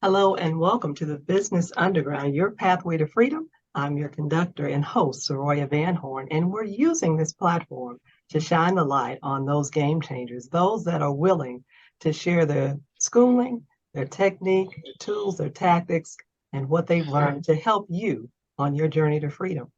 Hello and welcome to the Business Underground, your pathway to freedom. I'm your conductor and host, Soroya Van Horn, and we're using this platform to shine the light on those game changers, those that are willing to share their schooling, their technique, their tools, their tactics, and what they've learned to help you on your journey to freedom.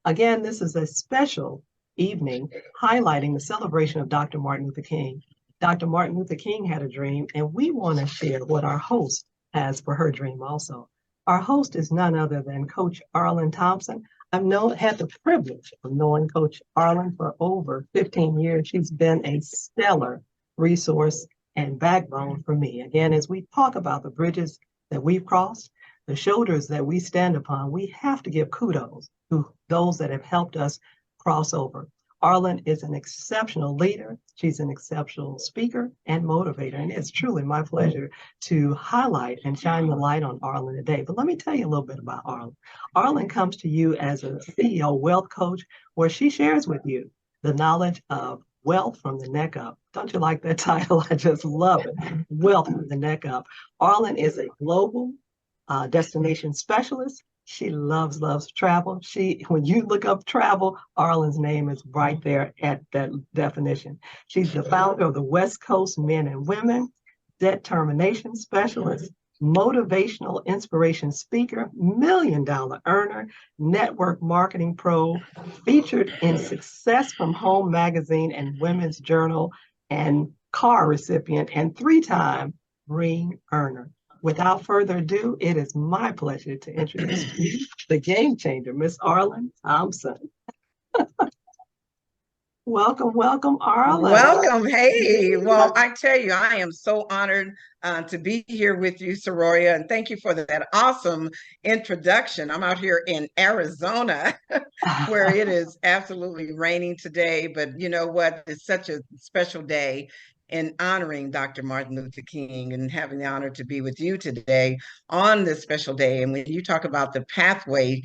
Again, this is a special evening highlighting the celebration of Dr. Martin Luther King. Dr. Martin Luther King had a dream, and we want to share what our host has for her dream also. Our host is none other than Coach Arlen Thompson. Had the privilege of knowing Coach Arlen for over 15 years. She's been a stellar resource and backbone for me. Again, as we talk about the bridges that we've crossed, the shoulders that we stand upon, we have to give kudos to those that have helped us cross over. Arlen is an exceptional leader. She's an exceptional speaker and motivator. And it's truly my pleasure to highlight and shine the light on Arlen today. But let me tell you a little bit about Arlen. Arlen comes to you as a CEO wealth coach, where she shares with you the knowledge of wealth from the neck up. Don't you like that title? I just love it. Wealth from the neck up. Arlen is a global destination specialist. She loves travel. When you look up travel, Arlen's name is right there at that definition. She's the founder of the West Coast Men and Women, determination specialist, motivational inspiration speaker, $1 million earner, network marketing pro, featured in Success from Home magazine and Women's Journal, and car recipient, and 3-time ring earner. Without further ado, it is my pleasure to introduce to you the game changer, Miss Arlen Thompson. Welcome, Arlen. Welcome. Hey, well, I tell you, I am so honored to be here with you, Soroya, and thank you for that awesome introduction. I'm out here in Arizona where it is absolutely raining today, but you know what? It's such a special day in honoring Dr. Martin Luther King and having the honor to be with you today on this special day. And when you talk about the pathway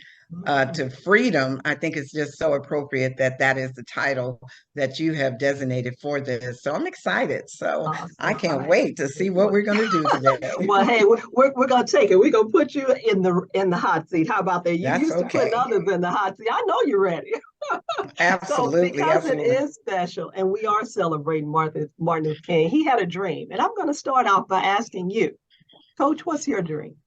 to freedom, I think it's just so appropriate that that is the title that you have designated for this. So I'm excited. So Awesome. I can't wait to see what we're going to do today. Well, hey, we're going to take it. We're going to put you in the hot seat. How about that? You That's used to put okay. others in the hot seat. I know you're ready. So Absolutely, because it absolutely. is special and we are celebrating Martin Luther King, he had a dream. And I'm going to start off by asking you, Coach, what's your dream?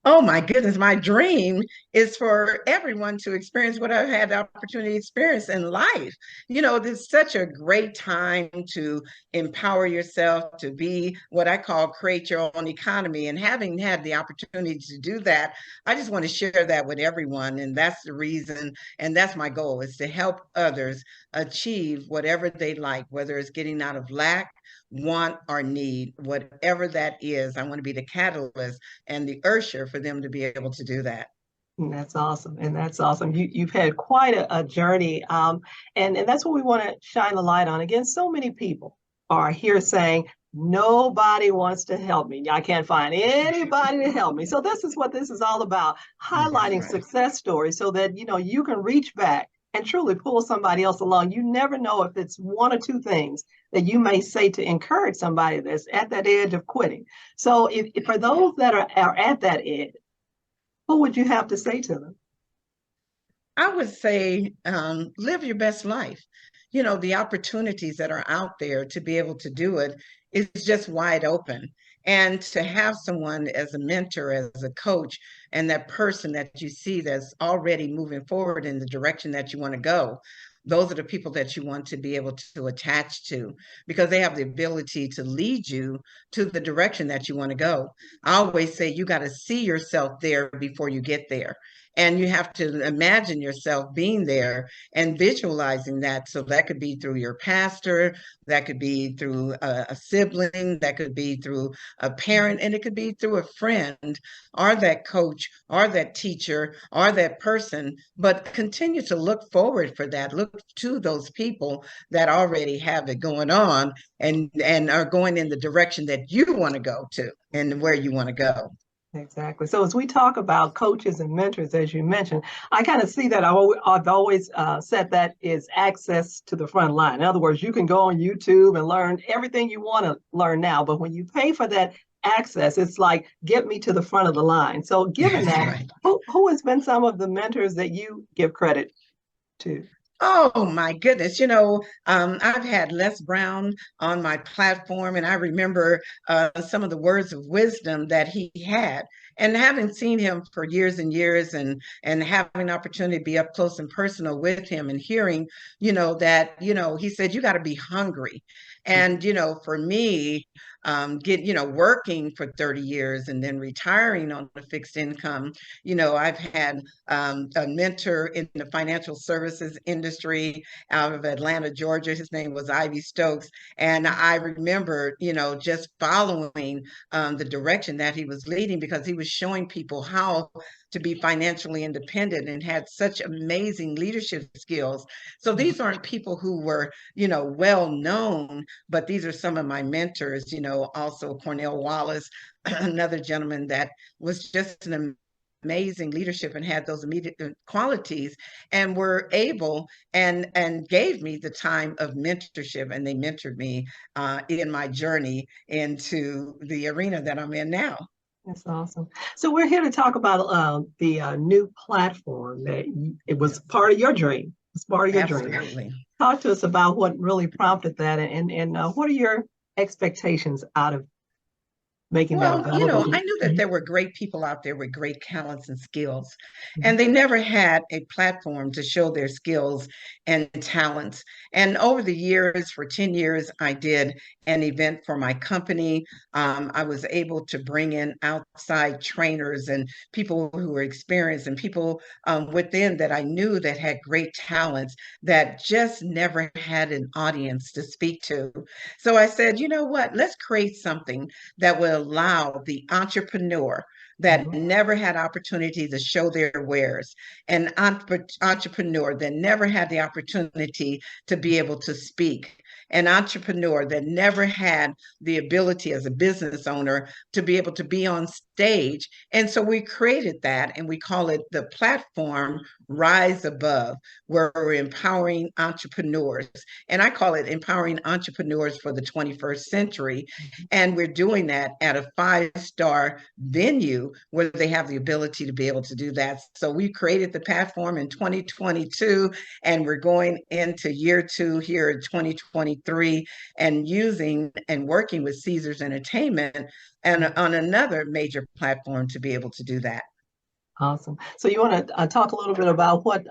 Oh my goodness, my dream is for everyone to experience what I've had the opportunity to experience in life. You know, this is such a great time to empower yourself to be what I call create your own economy. And having had the opportunity to do that, I just want to share that with everyone. And that's the reason, and that's my goal, is to help others achieve whatever they like, whether it's getting out of lack, want, or need, whatever that is. I want to be the catalyst and the usher for them to be able to do that. And that's awesome. And that's awesome. You've had quite a journey. And that's what we want to shine the light on. Again, so many people are here saying, nobody wants to help me. I can't find anybody to help me. So this is what this is all about, That's highlighting right. success stories so that, you can reach back and truly pull somebody else along. You never know if it's one or two things that you may say to encourage somebody that's at that edge of quitting. So if for those that are at that edge, what would you have to say to them? I would say live your best life. You know, the opportunities that are out there to be able to do it is just wide open. And to have someone as a mentor, as a coach, and that person that you see that's already moving forward in the direction that you want to go, those are the people that you want to be able to attach to because they have the ability to lead you to the direction that you want to go. I always say you got to see yourself there before you get there. And you have to imagine yourself being there and visualizing that. So that could be through your pastor, that could be through a sibling, that could be through a parent, and it could be through a friend or that coach or that teacher or that person. But continue to look forward for that. Look to those people that already have it going on and are going in the direction that you want to go to and where you want to go. Exactly. So as we talk about coaches and mentors, as you mentioned, I kind of see that I've always said that is access to the front line. In other words, you can go on YouTube and learn everything you want to learn now, but when you pay for that access. It's like, get me to the front of the line. So given That's that, right. who has been some of the mentors that you give credit to? Oh my goodness. I've had Les Brown on my platform, and I remember some of the words of wisdom that he had. And having seen him for years and years and having an opportunity to be up close and personal with him and hearing, that, he said, you got to be hungry. Mhm. And, for me, working for 30 years and then retiring on a fixed income, I've had a mentor in the financial services industry out of Atlanta, Georgia. His name was Ivy Stokes. And I remember, just following the direction that he was leading because he was showing people how to be financially independent and had such amazing leadership skills. So these aren't people who were, well known, but these are some of my mentors, also Cornell Wallace, another gentleman that was just an amazing leadership and had those immediate qualities and were able and gave me the time of mentorship, and they mentored me in my journey into the arena that I'm in now. That's awesome. So we're here to talk about the new platform that it was Yes, part of your dream. It's part of your dream. absolutely. Talk to us about what really prompted that, and what are your expectations out of making that Well, available? I knew that there were great people out there with great talents and skills, Mhm. and they never had a platform to show their skills and talents. And over the years, for 10 years, I did an event for my company. I was able to bring in outside trainers and people who were experienced and people within that I knew that had great talents that just never had an audience to speak to. So I said, you know what? Let's create something that will allow the entrepreneur that Mhm. never had opportunity to show their wares, an entrepreneur that never had the opportunity to be able to speak, an entrepreneur that never had the ability as a business owner to be able to be on stage. And so we created that and we call it the platform Rise Above, where we're empowering entrepreneurs. And I call it empowering entrepreneurs for the 21st century. And we're doing that at a 5-star venue where they have the ability to be able to do that. So we created the platform in 2022, and we're going into year 2 here in 2023 and using and working with Caesars Entertainment and on another major platform to be able to do that. Awesome. So you want to talk a little bit about what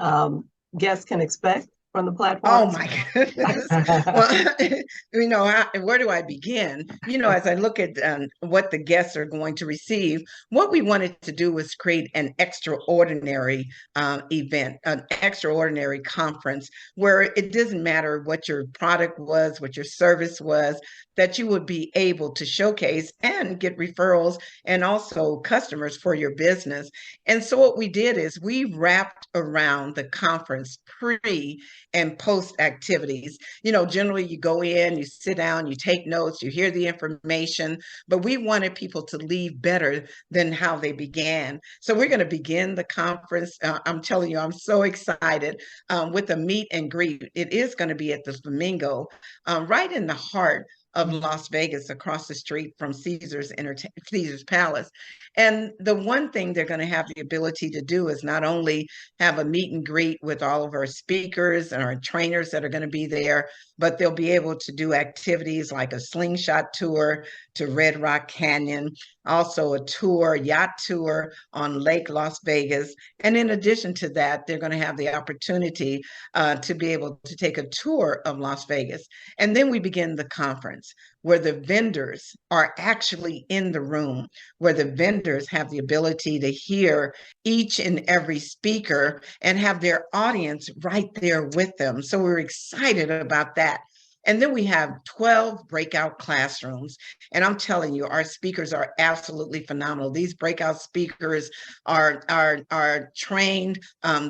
guests can expect from the platform Oh as my well? goodness. Well, where do I begin? As I look at what the guests are going to receive, what we wanted to do was create an extraordinary event, an extraordinary conference where it doesn't matter what your product was, what your service was, that you would be able to showcase and get referrals and also customers for your business. And so what we did is we wrapped around the conference pre and post activities. Generally you go in, you sit down, you take notes, you hear the information, but we wanted people to leave better than how they began. So we're going to begin the conference. I'm telling you, I'm so excited with a meet and greet. It is going to be at the Flamingo, right in the heart of Las Vegas, across the street from Caesar's Palace. And the one thing they're going to have the ability to do is not only have a meet and greet with all of our speakers and our trainers that are going to be there, but they'll be able to do activities like a slingshot tour to Red Rock Canyon, also a tour, yacht tour on Lake Las Vegas. And in addition to that, they're going to have the opportunity to be able to take a tour of Las Vegas. And then we begin the conference where the vendors are actually in the room, where the vendors have the ability to hear each and every speaker and have their audience right there with them. So we're excited about that. And then we have 12 breakout classrooms. And I'm telling you, our speakers are absolutely phenomenal. These breakout speakers are trained.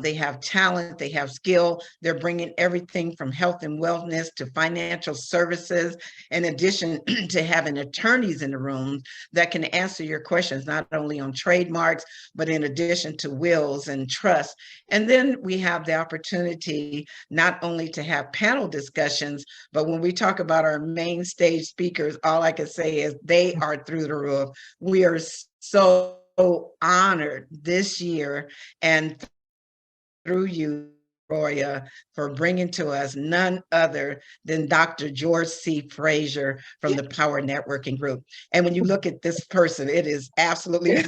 They have talent. They have skill. They're bringing everything from health and wellness to financial services, in addition to having attorneys in the room that can answer your questions, not only on trademarks, but in addition to wills and trusts. And then we have the opportunity not only to have panel discussions, but but when we talk about our main stage speakers, all I can say is they are through the roof. We are so honored this year and through you, Roya, for bringing to us none other than Dr. George C. Frazier from the Power Networking Group. And when you look at this person, it is absolutely,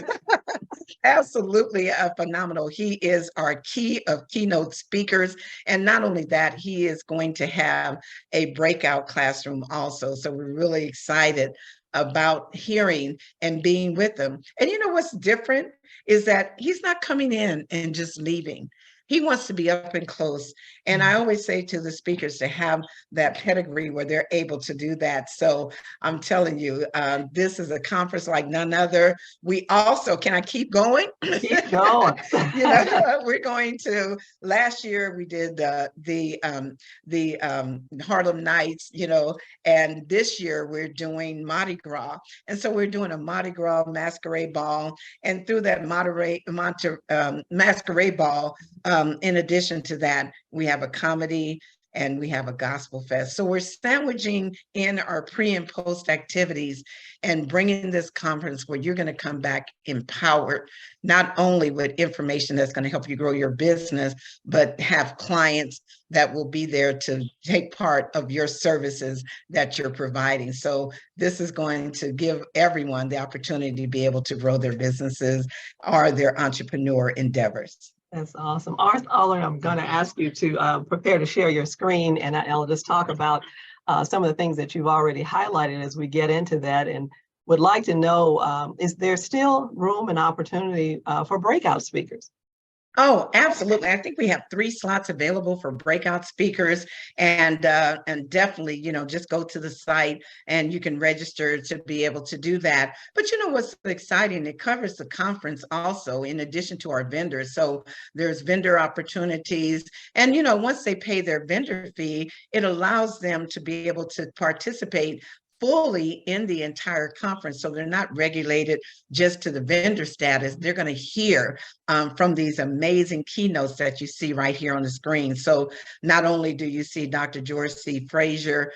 absolutely phenomenal. He is our keynote speakers. And not only that, he is going to have a breakout classroom also. So we're really excited about hearing and being with them. And you know what's different is that he's not coming in and just leaving. He wants to be up and close. And I always say to the speakers to have that pedigree where they're able to do that. So I'm telling you, this is a conference like none other. We also, can I keep going? Keep going. We're going to, last year we did the Harlem Nights, and this year we're doing Mardi Gras. And so we're doing a Mardi Gras masquerade ball. And through that masquerade ball, in addition to that, we have a comedy and we have a gospel fest. So we're sandwiching in our pre and post activities and bringing this conference where you're going to come back empowered, not only with information that's going to help you grow your business, but have clients that will be there to take part of your services that you're providing. So this is going to give everyone the opportunity to be able to grow their businesses or their entrepreneur endeavors. That's awesome. Arthur, I'm going to ask you to prepare to share your screen, and I'll just talk about some of the things that you've already highlighted as we get into that, and would like to know, is there still room and opportunity for breakout speakers? Oh, absolutely. I think we have 3 slots available for breakout speakers, and definitely, just go to the site and you can register to be able to do that. But what's exciting, it covers the conference also in addition to our vendors. So there's vendor opportunities, and once they pay their vendor fee, it allows them to be able to participate fully in the entire conference. So they're not regulated just to the vendor status. They're going to hear from these amazing keynotes that you see right here on the screen. So not only do you see Dr. George C. Frazier,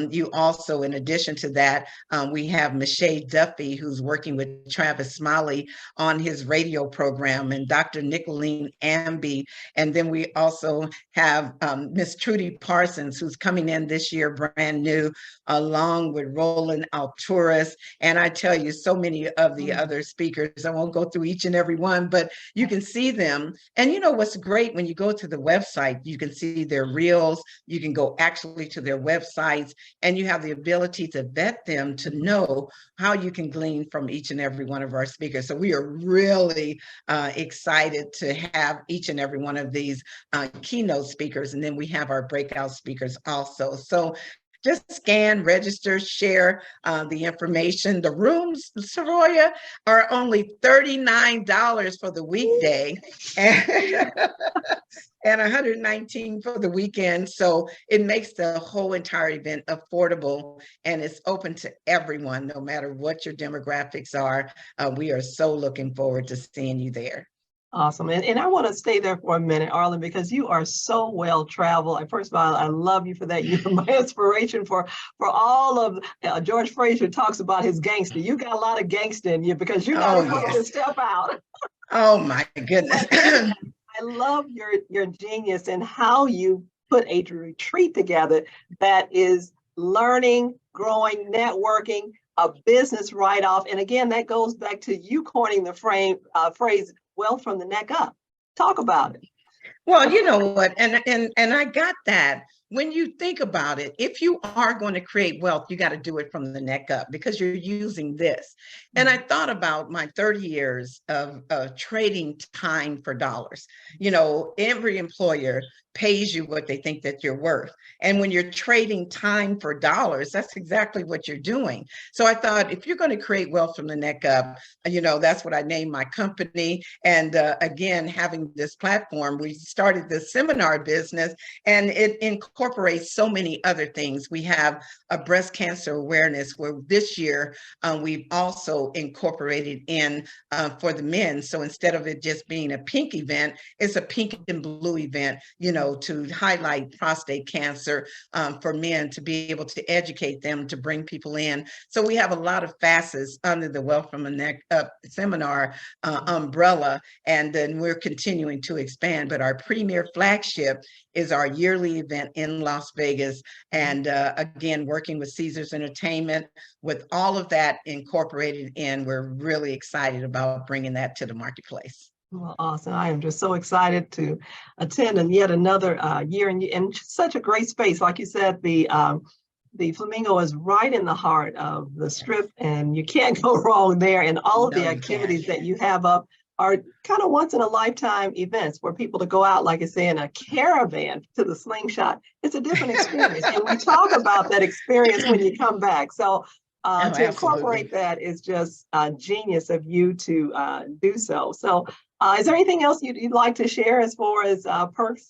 you also, in addition to that, we have Michelle Duffy, who's working with Travis Smiley on his radio program, and Dr. Nicolene Amby. And then we also have Miss Trudy Parsons, who's coming in this year brand new, along with Roland Alturas. And I tell you, so many of the other speakers, I won't go through each and every one, but you can see them. And what's great, when you go to the website, you can see their reels, you can go actually to their websites, and you have the ability to vet them to know how you can glean from each and every one of our speakers. So we are really excited to have each and every one of these keynote speakers. And then we have our breakout speakers also. So just scan, register, share the information. The rooms, Soroya, are only $39 for the weekday and, and $119 for the weekend. So it makes the whole entire event affordable, and it's open to everyone, no matter what your demographics are. We are so looking forward to seeing you there. Awesome. And I want to stay there for a minute, Arlen, because you are so well traveled. And first of all, I love you for that. You're my inspiration for all of George Frazier talks about his gangster. You got a lot of gangster in you because you got to step out. Oh my goodness. I love your genius and how you put a retreat together that is learning, growing, networking, a business write-off. And again, that goes back to you coining the phrase, wealth from the neck up. Talk about it. Well, you know what, and I got that. When you think about it, if you are going to create wealth, you got to do it from the neck up because you're using this. And I thought about my 30 years of trading time for dollars. Every employer pays you what they think that you're worth. And when you're trading time for dollars, that's exactly what you're doing. So I thought, if you're going to create wealth from the neck up, that's what I named my company. And again, having this platform, we started this seminar business, and it incorporates so many other things. We have a breast cancer awareness where this year we've also incorporated in for the men. So instead of it just being a pink event, it's a pink and blue event, to highlight prostate cancer for men, to be able to educate them, to bring people in. So we have a lot of facets under the Wealth from a Neck Up seminar umbrella, and then we're continuing to expand. But our premier flagship is our yearly event in Las Vegas. And again, working with Caesars Entertainment, with all of that incorporated in, we're really excited about bringing that to the marketplace. Well, awesome. I am just so excited to attend and yet another year in such a great space. Like you said, the Flamingo is right in the heart of the Strip, and you can't go wrong there. And all of the activities that you have up are kind of once in a lifetime events for people to go out, like I say, in a caravan to the Slingshot. It's a different experience. And we talk about that experience when you come back. So to incorporate that is just genius of you to do so. So is there anything else you'd like to share as far as perks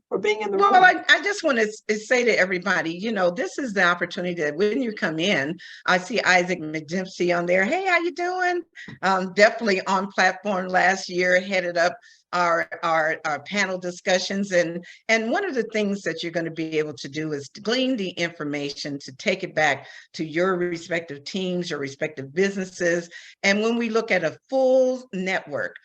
for being in the room? Well, I just want to say to everybody, this is the opportunity that when you come in, I see Isaac McDempsey on there. Hey, how you doing? Definitely on platform last year, headed up our panel discussions. And one of the things that you're going to be able to do is to glean the information, to take it back to your respective teams, your respective businesses. And when we look at a full network,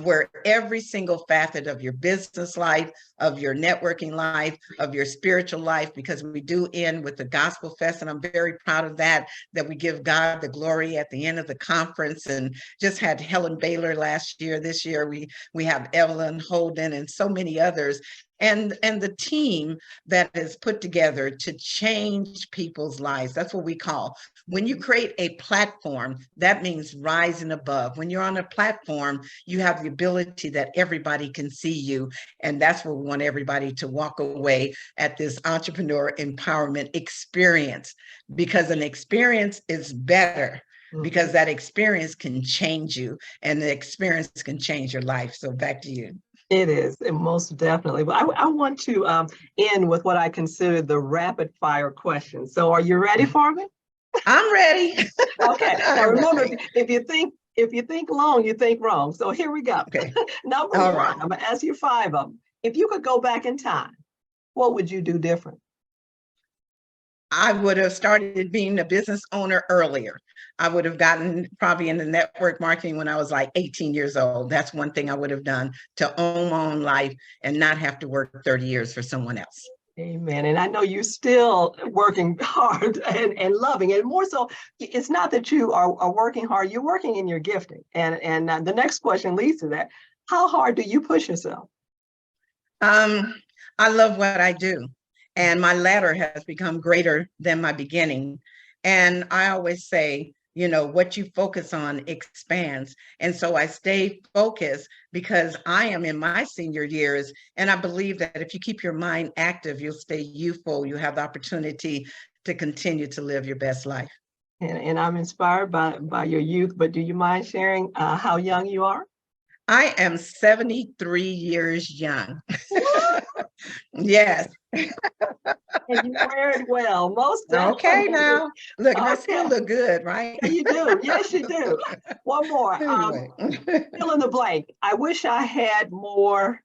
where every single facet of your business life, of your networking life, of your spiritual life, because we do end with the Gospel Fest, and I'm very proud of that we give God the glory at the end of the conference, and just had Helen Baylor last year. This year we have Evelyn Holden and so many others. And the team that is put together to change people's lives. That's what we call. When you create a platform, that means rising above. When you're on a platform, you have the ability that everybody can see you. And that's what we want everybody to walk away at this entrepreneur empowerment experience, because an experience is better. Because that experience can change you, and the experience can change your life. So back to you. It is, most definitely. But I want to end with what I consider the rapid fire question. So are you ready for me? I'm ready. Okay. Now remember, if you think long, you think wrong. So here we go. Okay. Number one, right. I'm going to ask you 5 of them. If you could go back in time, what would you do different? I would have started being a business owner earlier. I would have gotten probably into network marketing when I was like 18 years old. That's one thing I would have done, to own my own life and not have to work 30 years for someone else. Amen. And I know you're still working hard and loving it. More so, it's not that you are working hard, you're working in your gifting. And the next question leads to that. How hard do you push yourself? I love what I do. And my ladder has become greater than my beginning. And I always say, what you focus on expands. And so I stay focused because I am in my senior years. And I believe that if you keep your mind active, you'll stay youthful. You have the opportunity to continue to live your best life. And I'm inspired by your youth, but do you mind sharing how young you are? I am 73 years young. Yes. And you wear it well, most definitely. Okay, now look, I still look good, right? Yeah, you do. Yes, you do. One more. Anyway. Fill in the blank. I wish I had more.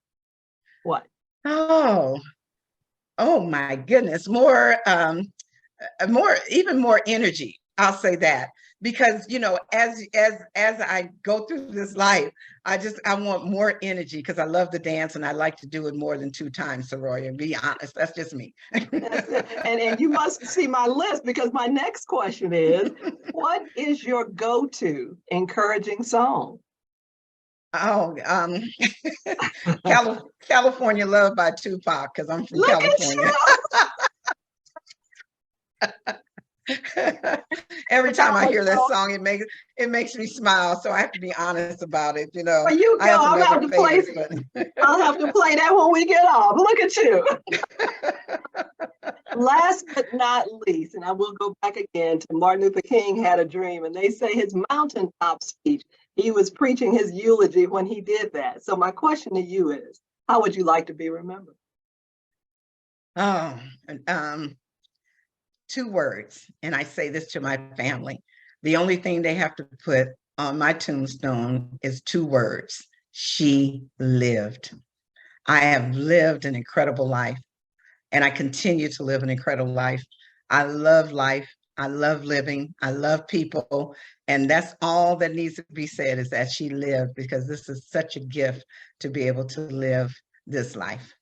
What? Oh my goodness, even more energy. I'll say that, because as I go through this life, I want more energy, because I love to dance and I like to do it more than 2 times, Soraya. Be honest, that's just me. And you must see my list, because my next question is, what is your go-to encouraging song? Oh, California Love by Tupac, because I'm from California. Every time I hear that song, it makes me smile. So I have to be honest about it. Well, you go. I'll have to play that when we get off. Look at you. Last but not least, and I will go back again to Martin Luther King Had a Dream, and they say his mountaintop speech, he was preaching his eulogy when he did that. So my question to you is, how would you like to be remembered? 2 words, and I say this to my family. The only thing they have to put on my tombstone is 2 words: she lived. I have lived an incredible life, and I continue to live an incredible life. I love life. I love living. I love people. And that's all that needs to be said, is that she lived, because this is such a gift to be able to live this life.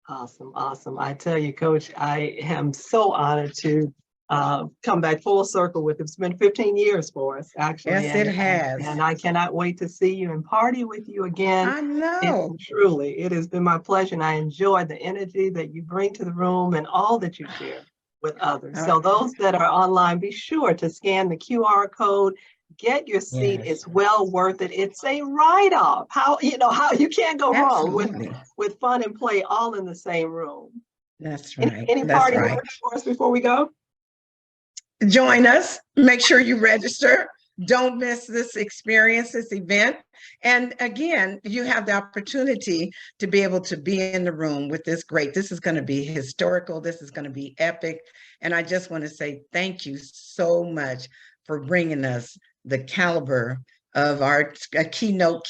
Awesome, awesome. I tell you, Coach, I am so honored to come back full circle with it. It's been 15 years for us, actually, Yes, it has. and I cannot wait to see you and party with you again. I It know. truly, it has been my pleasure, and I enjoy the energy that you bring to the room and all that you share with others. Uh, So those that are online, be sure to scan the QR code. Get your seat. yes, It's well worth it. It's a write-off. How you can't go wrong absolutely. with fun and play all in the same room. That's Any, right. any That's party right. words for us before we go? Join us. Make sure you register. Don't miss this experience, this event. And again, you have the opportunity to be able to be in the room with this great. This is going to be historical. This is going to be epic. And I just want to say thank you so much for bringing us the caliber of our keynote,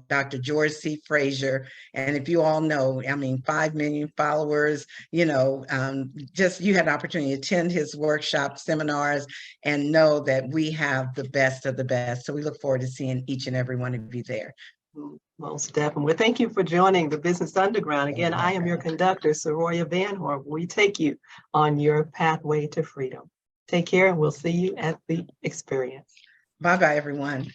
Dr. George C. Frazier. And if you all know, I mean, 5 million followers, just you had an opportunity to attend his workshop seminars and know that we have the best of the best. So we look forward to seeing each and every one of you there. Most definitely. Well, thank you for joining the Business Underground. Again, I am your conductor, Soroya Van Horn. We take you on your pathway to freedom. Take care, and we'll see you at the experience. Bye-bye, everyone.